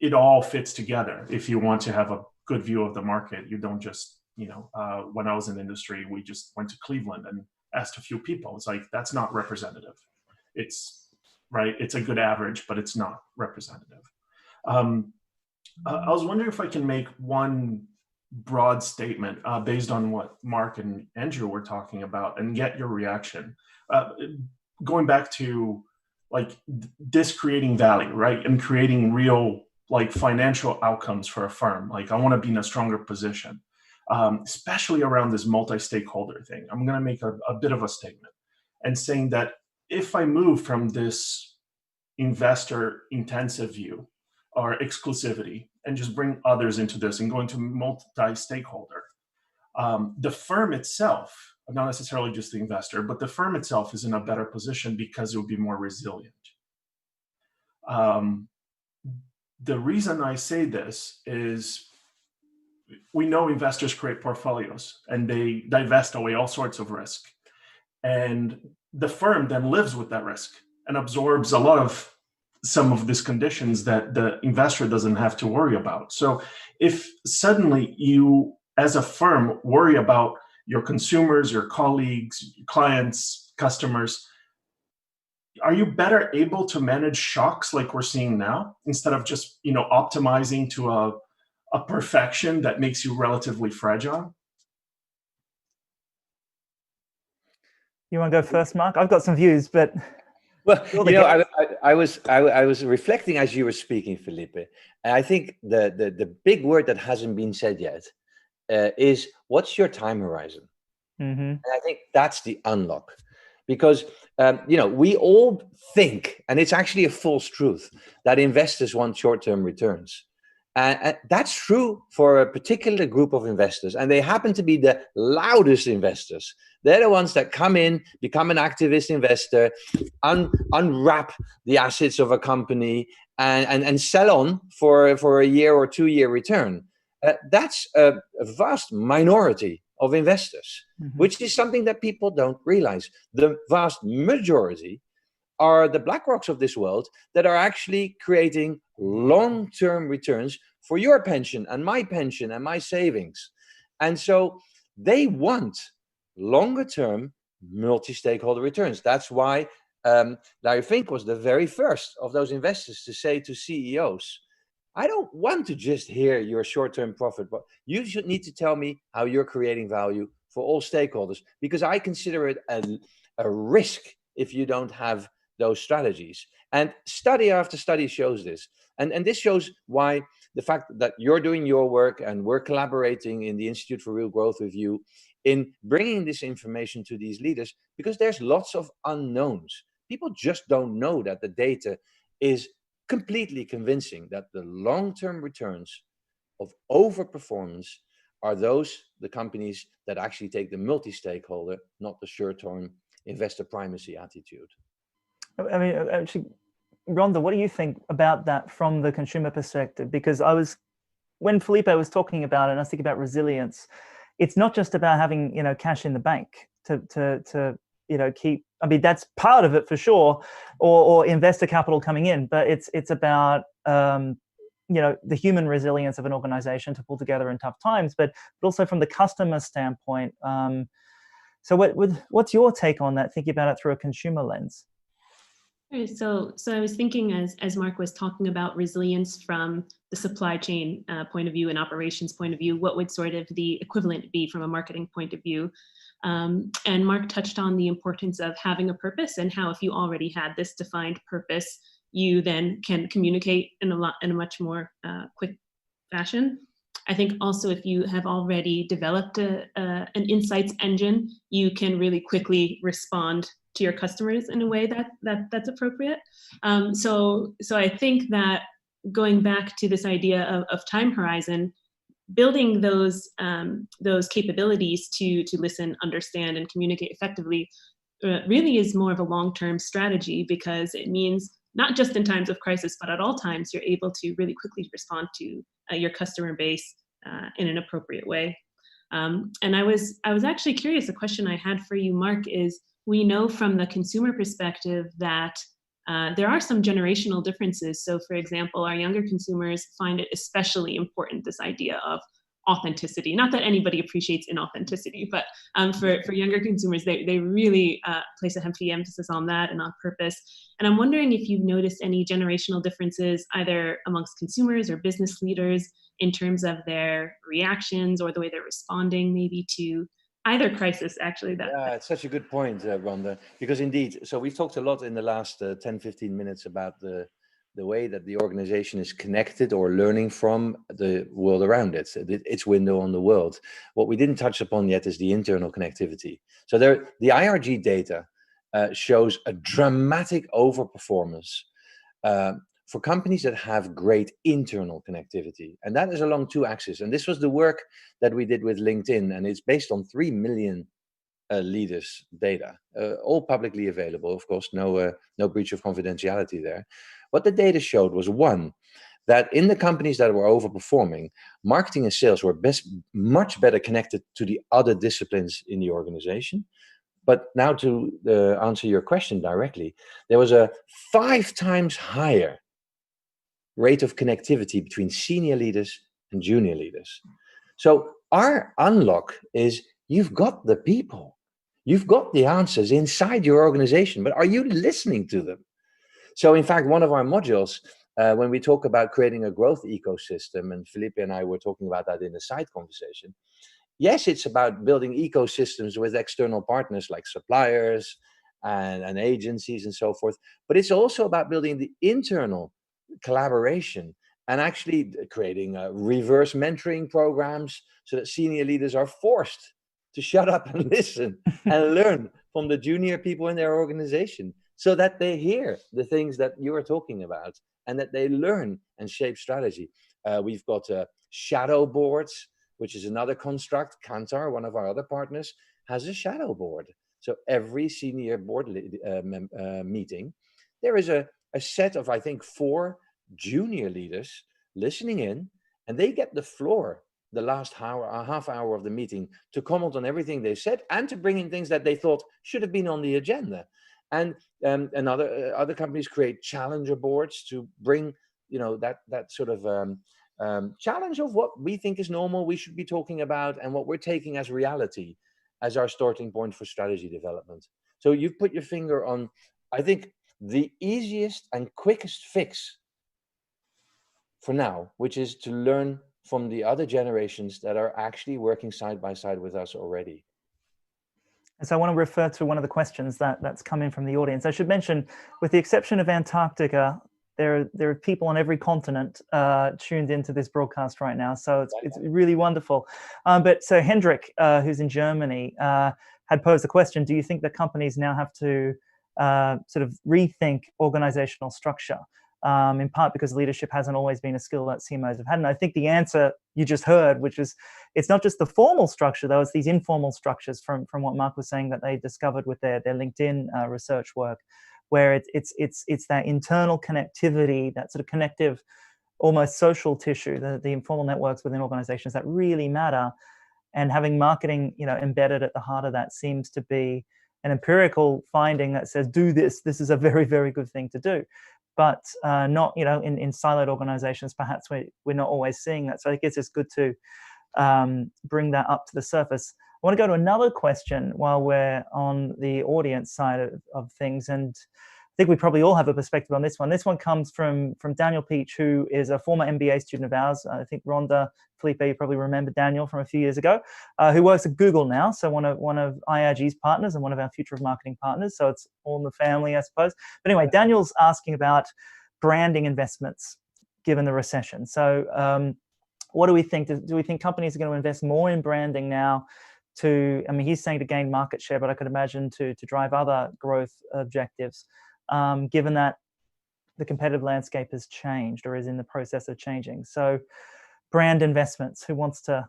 it all fits together. If you want to have a good view of the market, you don't just when I was in the industry, we just went to Cleveland and asked a few people. It's like, that's not representative. It's right. It's a good average, but it's not representative. I was wondering if I can make one broad statement based on what Mark and Andrew were talking about and get your reaction. Going back to like this creating value, right? And creating real like financial outcomes for a firm. Like I want to be in a stronger position. Especially around this multi-stakeholder thing. I'm going to make a bit of a statement and saying that if I move from this investor-intensive view or exclusivity and just bring others into this and go into multi-stakeholder, the firm itself, not necessarily just the investor, but the firm itself is in a better position because it will be more resilient. The reason I say this is we know investors create portfolios and they divest away all sorts of risk. And the firm then lives with that risk and absorbs a lot of some of these conditions that the investor doesn't have to worry about. So if suddenly you, as a firm, worry about your consumers, your colleagues, clients, customers, are you better able to manage shocks like we're seeing now instead of just, optimizing to a a perfection that makes you relatively fragile? You want to go first, Mark? I've got some views, but well, I was reflecting as you were speaking, Felipe, and I think the big word that hasn't been said yet is, what's your time horizon? Mm-hmm. And I think that's the unlock, because we all think, and it's actually a false truth, that investors want short-term returns. And that's true for a particular group of investors, and they happen to be the loudest investors. They're the ones that come in, become an activist investor, unwrap the assets of a company, and sell on for a year or 2 year return. That's a vast minority of investors, Mm-hmm. which is something that people don't realize. The vast majority are the BlackRocks of this world that are actually creating long-term returns for your pension and my savings. And so they want longer-term multi-stakeholder returns. That's why Larry Fink was the very first of those investors to say to CEOs, I don't want to just hear your short-term profit, but you should need to tell me how you're creating value for all stakeholders, because I consider it a risk if you don't have those strategies. And study after study shows this. And this shows why the fact that you're doing your work and we're collaborating in the Institute for Real Growth with you in bringing this information to these leaders, because there's lots of unknowns. People just don't know that the data is completely convincing that the long-term returns of overperformance are the companies that actually take the multi-stakeholder, not the short-term investor primacy attitude. I mean, actually, Rhonda, what do you think about that from the consumer perspective? Because when Felipe was talking about it, and I was thinking about resilience, it's not just about having, cash in the bank to keep, I mean, that's part of it for sure, or investor capital coming in, but it's about, the human resilience of an organization to pull together in tough times, but also from the customer standpoint. So what's your take on that, thinking about it through a consumer lens? So I was thinking as Mark was talking about resilience from the supply chain point of view and operations point of view, what would sort of the equivalent be from a marketing point of view? And Mark touched on the importance of having a purpose, and how if you already had this defined purpose, you then can communicate in a much more quick fashion. I think also if you have already developed an insights engine, you can really quickly respond to your customers in a way that's appropriate. So I think that going back to this idea of time horizon, building those capabilities to listen, understand, and communicate effectively really is more of a long-term strategy, because it means not just in times of crisis, but at all times you're able to really quickly respond to your customer base in an appropriate way. And I was actually curious, a question I had for you, Mark, is we know from the consumer perspective that there are some generational differences. So for example, our younger consumers find it especially important, this idea of authenticity. Not that anybody appreciates inauthenticity, but for younger consumers, they really place a heavy emphasis on that and on purpose. And I'm wondering if you've noticed any generational differences either amongst consumers or business leaders in terms of their reactions or the way they're responding maybe to either crisis, actually. Yeah, it's such a good point, Rhonda, because indeed, so we've talked a lot in the last 10, 15 minutes about the way that the organization is connected or learning from the world around it, its window on the world. What we didn't touch upon yet is the internal connectivity. So the IRG data shows a dramatic overperformance for companies that have great internal connectivity. And that is along two axes. And this was the work that we did with LinkedIn, and it's based on 3 million leaders' data, all publicly available, of course, no breach of confidentiality there. What the data showed was, one, that in the companies that were overperforming, marketing and sales were much better connected to the other disciplines in the organization. But now to answer your question directly, there was a 5 times higher rate of connectivity between senior leaders and junior leaders. So our unlock is, you've got the people, you've got the answers inside your organization, but are you listening to them? So in fact, one of our modules when we talk about creating a growth ecosystem, and Felipe and I were talking about that in a side conversation, yes, it's about building ecosystems with external partners like suppliers and agencies and so forth, but it's also about building the internal collaboration and actually creating reverse mentoring programs so that senior leaders are forced to shut up and listen and learn from the junior people in their organization, so that they hear the things that you are talking about and that they learn and shape strategy. We've got shadow boards, which is another construct. Kantar, one of our other partners, has a shadow board. So every senior board meeting, there is a set of, I think, 4 junior leaders listening in, and they get the floor the last half hour of the meeting to comment on everything they said and to bring in things that they thought should have been on the agenda. And other companies create challenger boards to bring, that sort of challenge of what we think is normal, we should be talking about, and what we're taking as reality as our starting point for strategy development. So you've put your finger on, I think, the easiest and quickest fix for now, which is to learn from the other generations that are actually working side by side with us already. And so I want to refer to one of the questions that's come in from the audience. I should mention, with the exception of Antarctica, there are people on every continent tuned into this broadcast right now. So it's really wonderful. But so Hendrik, who's in Germany, had posed the question, do you think that companies now have to sort of rethink organizational structure? In part because leadership hasn't always been a skill that CMOs have had. And I think the answer you just heard, which is, it's not just the formal structure, though, it's these informal structures from what Mark was saying that they discovered with their LinkedIn research work, where it's that internal connectivity, that sort of connective, almost social tissue, the informal networks within organizations that really matter. And having marketing, embedded at the heart of that seems to be an empirical finding that says, do this. This is a very, very good thing to do. But not, in siloed organizations, perhaps we're not always seeing that. So I guess it's good to bring that up to the surface. I want to go to another question while we're on the audience side of things. And I think we probably all have a perspective on this one. This one comes from Daniel Peach, who is a former MBA student of ours. I think Rhonda, Felipe, you probably remember Daniel from a few years ago, who works at Google now. So one of IRG's partners and one of our future of marketing partners. So it's all in the family, I suppose. But anyway, Daniel's asking about branding investments given the recession. So what do we think? Do we think companies are going to invest more in branding now he's saying to gain market share, but I could imagine to drive other growth objectives, given that the competitive landscape has changed or is in the process of changing. So brand investments, who wants to,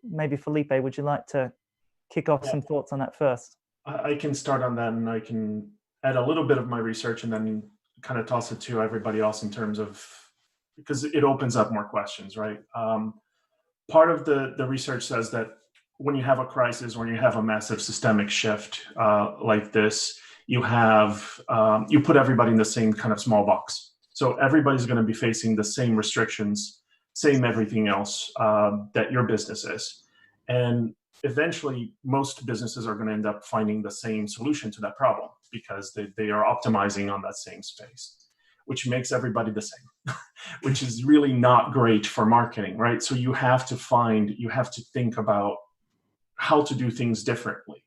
maybe Felipe, would you like to kick off some thoughts on that first? I can start on that, and I can add a little bit of my research and then kind of toss it to everybody else in terms of, because it opens up more questions, right? Part of the research says that when you have a crisis, when you have a massive systemic shift like this, you put everybody in the same kind of small box. So everybody's going to be facing the same restrictions, same everything else that your business is. And eventually, most businesses are going to end up finding the same solution to that problem because they are optimizing on that same space, which makes everybody the same, which is really not great for marketing, right? So you have to think about how to do things differently.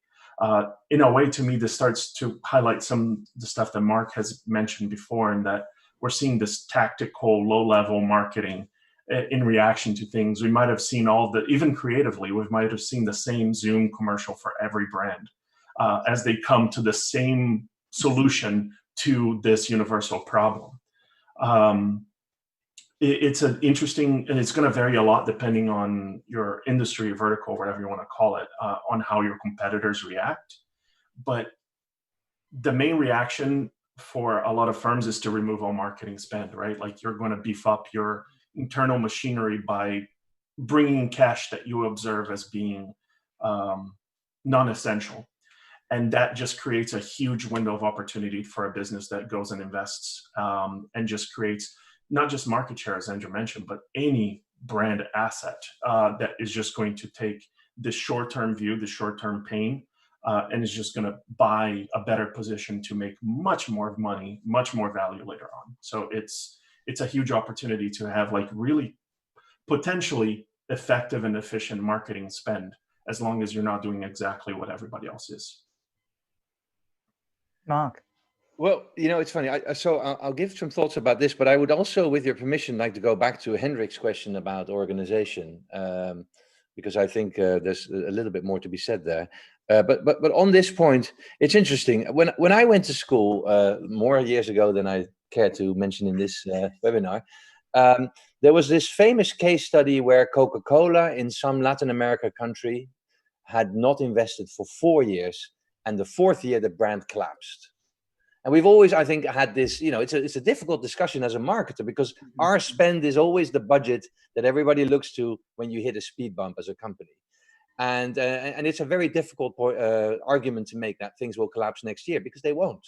In a way, to me, this starts to highlight some of the stuff that Mark has mentioned before, and that we're seeing this tactical, low-level marketing in reaction to things. We might have seen even creatively, we might have seen the same Zoom commercial for every brand as they come to the same solution to this universal problem. It's an interesting, and it's going to vary a lot depending on your industry, vertical, whatever you want to call it, on how your competitors react. But the main reaction for a lot of firms is to remove all marketing spend, right? Like, you're going to beef up your internal machinery by bringing cash that you observe as being non-essential. And that just creates a huge window of opportunity for a business that goes and invests and just creates not just market share, as Andrew mentioned, but any brand asset that is just going to take this short-term view, the short-term pain, and is just going to buy a better position to make much more money, much more value later on. So it's it's a huge opportunity to have like really potentially effective and efficient marketing spend, as long as you're not doing exactly what everybody else is. Mark. Well, it's funny. I'll give some thoughts about this, but I would also, with your permission, like to go back to Hendrik's question about organization, because I think there's a little bit more to be said there. But on this point, it's interesting. When I went to school more years ago than I care to mention in this webinar, there was this famous case study where Coca-Cola in some Latin America country had not invested for 4 years, and the 4th year the brand collapsed. And we've always, I think, had this, it's a difficult discussion as a marketer, because our spend is always the budget that everybody looks to when you hit a speed bump as a company. And it's a very difficult argument to make that things will collapse next year, because they won't.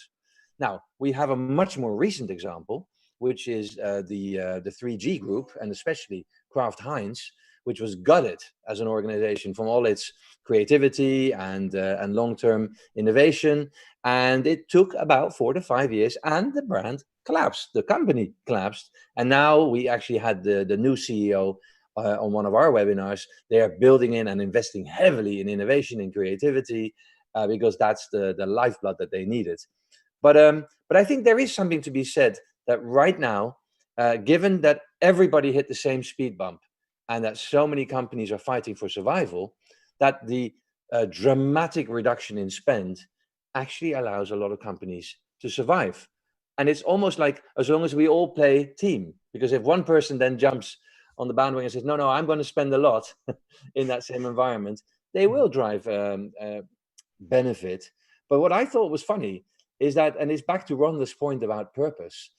Now, we have a much more recent example, which is the 3G group, and especially Kraft Heinz, which was gutted as an organization from all its creativity and long-term innovation. And it took about 4 to 5 years, and the brand collapsed. The company collapsed. And now we actually had the new CEO on one of our webinars. They are building in and investing heavily in innovation and creativity because that's the lifeblood that they needed. But I think there is something to be said that right now, given that everybody hit the same speed bump, and that so many companies are fighting for survival, that the dramatic reduction in spend actually allows a lot of companies to survive. And it's almost like, as long as we all play team, because if one person then jumps on the bandwagon and says, no, I'm going to spend a lot in that same environment, they will drive benefit. But what I thought was funny is that, and it's back to Rhonda's point about purpose,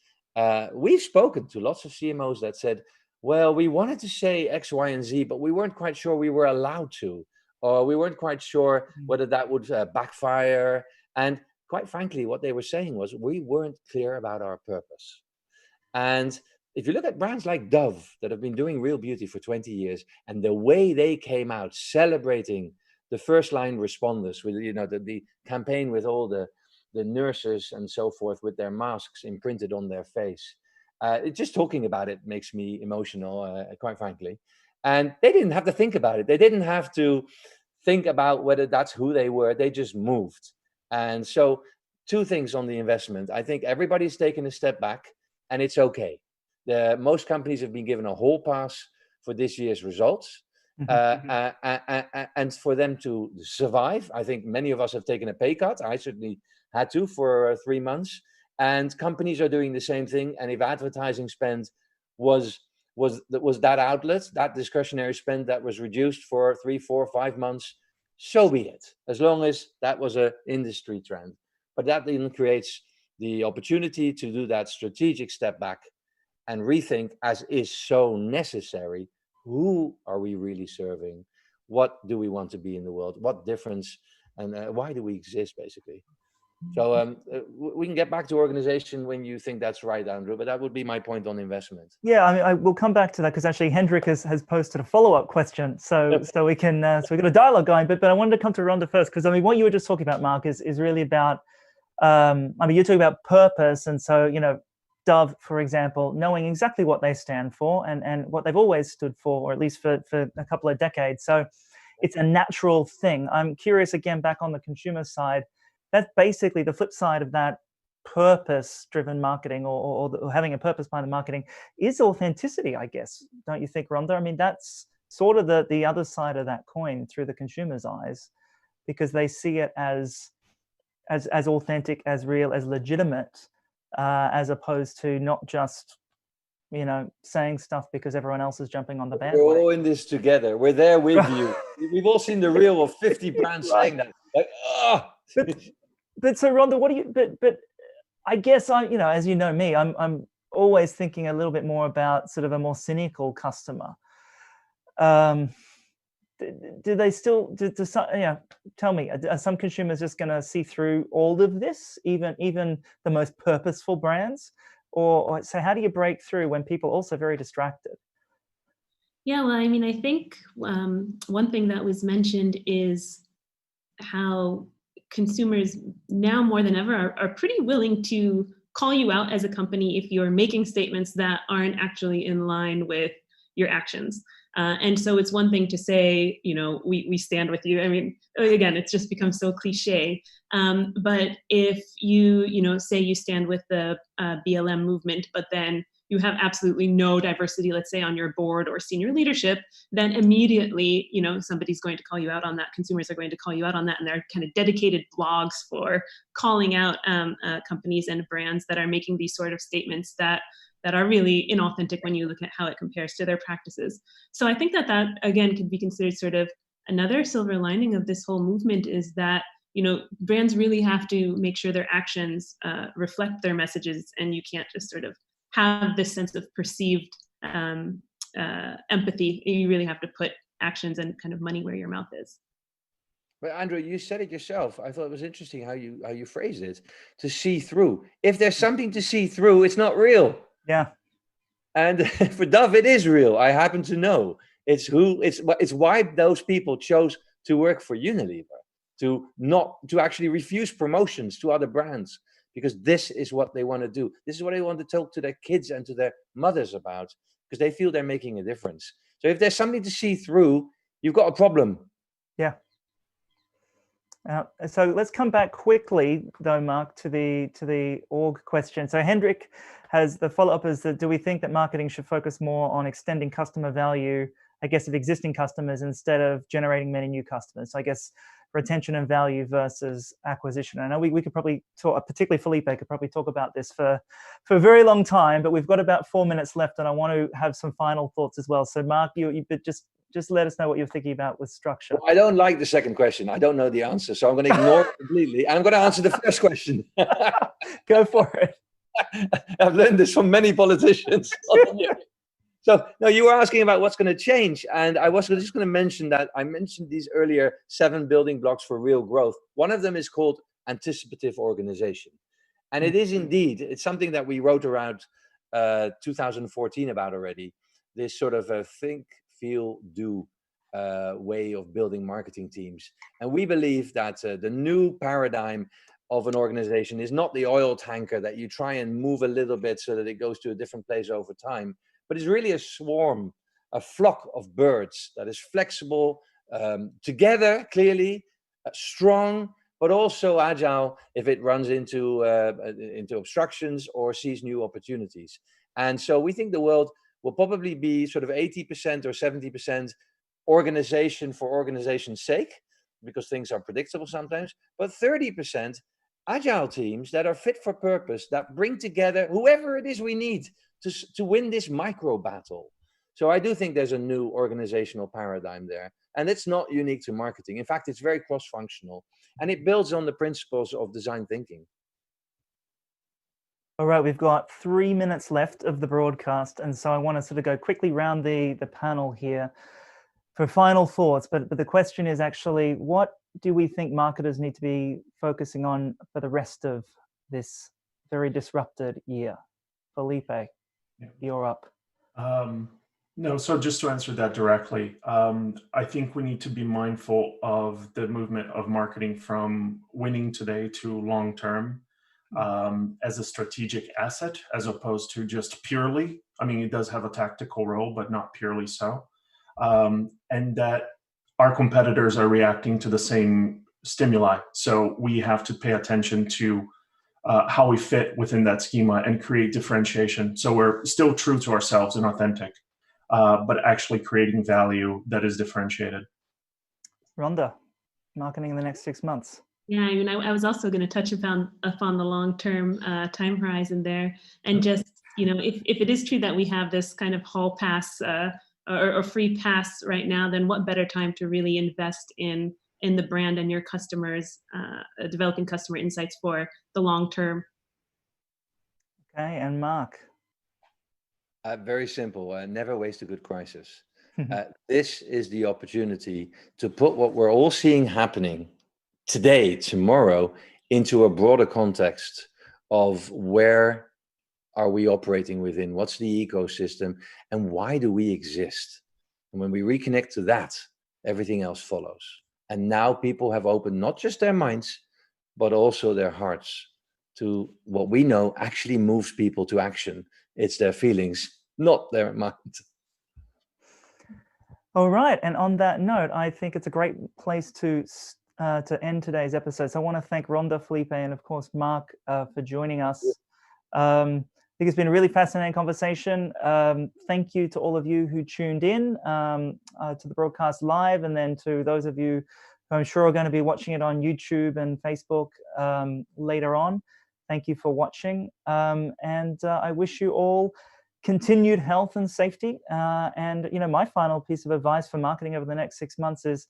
we've spoken to lots of CMOs that said, well, we wanted to say X, Y, and Z, but we weren't quite sure we were allowed to, or we weren't quite sure whether that would backfire. And quite frankly, what they were saying was we weren't clear about our purpose. And if you look at brands like Dove that have been doing real beauty for 20 years, and the way they came out celebrating the first line responders with, the campaign with all the nurses and so forth with their masks imprinted on their face. Just talking about it makes me emotional, quite frankly. And they didn't have to think about it. They didn't have to think about whether that's who they were. They just moved. And so 2 things on the investment. I think everybody's taken a step back, and it's okay. Most companies have been given a whole pass for this year's results. And for them to survive, I think many of us have taken a pay cut. I certainly had to for 3 months. And companies are doing the same thing. And if advertising spend was that outlet, that discretionary spend that was reduced for 3, 4, 5 months, so be it, as long as that was an industry trend. But that then creates the opportunity to do that strategic step back and rethink, as is so necessary, who are we really serving? What do we want to be in the world? What difference? And why do we exist, basically? So we can get back to organization when you think that's right, Andrew, but that would be my point on investment. Yeah, I will come back to that, because actually Hendrik has posted a follow-up question, so we can so we got a dialogue going. But I wanted to come to Rhonda first, because what you were just talking about, Mark, is really about you're talking about purpose, and so Dove, for example, knowing exactly what they stand for and what they've always stood for, or at least for a couple of decades. So it's a natural thing. I'm curious, again, back on the consumer side, that's basically the flip side of that purpose-driven marketing, or having a purpose behind the marketing, is authenticity, I guess. Don't you think, Rhonda? That's sort of the other side of that coin through the consumer's eyes, because they see it as authentic, as real, as legitimate, as opposed to not just saying stuff because everyone else is jumping on the bandwagon. We're all in this together. We're there with you. We've all seen the reel of 50 brands saying that. Like, But so, Rhonda, what do you? But I guess as you know me, I'm always thinking a little bit more about sort of a more cynical customer. Do they still? Tell me, are some consumers just going to see through all of this, even the most purposeful brands, or so? How do you break through when people are also very distracted? Yeah, well, I think one thing that was mentioned is how consumers now more than ever are pretty willing to call you out as a company if you're making statements that aren't actually in line with your actions. And so it's one thing to say, we stand with you. I mean, again, it's just become so cliche. But if you say you stand with the BLM movement, but then you have absolutely no diversity, let's say on your board or senior leadership, then immediately, somebody's going to call you out on that. Consumers are going to call you out on that. And there are kind of dedicated blogs for calling out companies and brands that are making these sort of statements that are really inauthentic when you look at how it compares to their practices. So I think that again could be considered sort of another silver lining of this whole movement, is that brands really have to make sure their actions reflect their messages, and you can't just sort of have this sense of perceived empathy. You really have to put actions and kind of money where your mouth is. But Andrew, you said it yourself. I thought it was interesting how you phrased it. To see through. If there's something to see through, it's not real. Yeah. And for Dove, it is real. I happen to know it's why those people chose to work for Unilever, to actually refuse promotions to other brands, because this is what they want to do. This is what they want to talk to their kids and to their mothers about, because they feel they're making a difference. So if there's something to see through, you've got a problem. Yeah. So let's come back quickly, though, Mark, to the org question. So Hendrik has the follow-up is that, do we think that marketing should focus more on extending customer value, I guess, of existing customers instead of generating many new customers? So I guess retention and value versus acquisition. I know we could probably talk, particularly Felipe could probably talk about this for a very long time, but we've got about 4 minutes left, and I want to have some final thoughts as well. So Mark, you just let us know what you're thinking about with structure. Well, I don't like the second question. I don't know the answer, so I'm going to ignore it completely. And I'm going to answer the first question. Go for it. I've learned this from many politicians. So, no, you were asking about what's going to change. And I was just going to mention that I mentioned these earlier 7 building blocks for real growth. One of them is called anticipative organization. And it is indeed, it's something that we wrote around 2014 about already, this sort of a think, feel, do way of building marketing teams. And we believe that the new paradigm of an organization is not the oil tanker that you try and move a little bit so that it goes to a different place over time, but it's really a swarm, a flock of birds that is flexible, together, clearly, strong, but also agile if it runs into obstructions or sees new opportunities. And so we think the world will probably be sort of 80% or 70% organization for organization's sake, because things are predictable sometimes, but 30% agile teams that are fit for purpose, that bring together whoever it is we need to win this micro battle. So I do think there's a new organizational paradigm there, and it's not unique to marketing. In fact, it's very cross-functional, and it builds on the principles of design thinking. All right, we've got 3 minutes left of the broadcast, and so I want to sort of go quickly round the panel here for final thoughts. But the question is actually, what do we think marketers need to be focusing on for the rest of this very disrupted year? Felipe, you're up. No, so just to answer that directly, I think we need to be mindful of the movement of marketing from winning today to long-term as a strategic asset, as opposed to just purely, I mean, it does have a tactical role, but not purely so. And that our competitors are reacting to the same stimuli. So we have to pay attention to how we fit within that schema and create differentiation. So we're still true to ourselves and authentic, but actually creating value that is differentiated. Rhonda, marketing in the next 6 months. Yeah, I mean, I was also going to touch upon the long-term time horizon there, and just, if it is true that we have this kind of hall pass or free pass right now, then what better time to really invest in the brand and your customers, developing customer insights for the long term. Okay, and Mark? Very simple. Never waste a good crisis. This is the opportunity to put what we're all seeing happening today, tomorrow, into a broader context of where are we operating within, what's the ecosystem, and why do we exist? And when we reconnect to that, everything else follows. And now people have opened not just their minds, but also their hearts to what we know actually moves people to action. It's their feelings, not their mind. All right, and on that note, I think it's a great place to end today's episode. So I want to thank Rhonda, Felipe, and of course Mark for joining us. I think it's been a really fascinating conversation. Thank you to all of you who tuned in to the broadcast live, and then to those of you who I'm sure are going to be watching it on YouTube and Facebook later on. Thank you for watching, and I wish you all continued health and safety. And my final piece of advice for marketing over the next 6 months is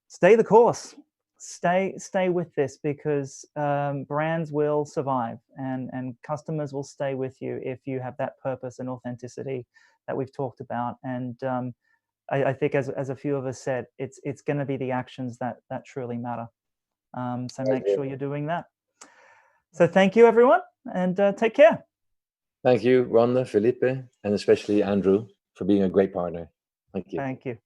stay the course. Stay with this, because brands will survive and customers will stay with you if you have that purpose and authenticity that we've talked about. And I think, as a few of us said, it's going to be the actions that truly matter. So make sure you're doing that. So thank you, everyone, and take care. Thank you, Rhonda, Felipe, and especially Andrew, for being a great partner. Thank you. Thank you.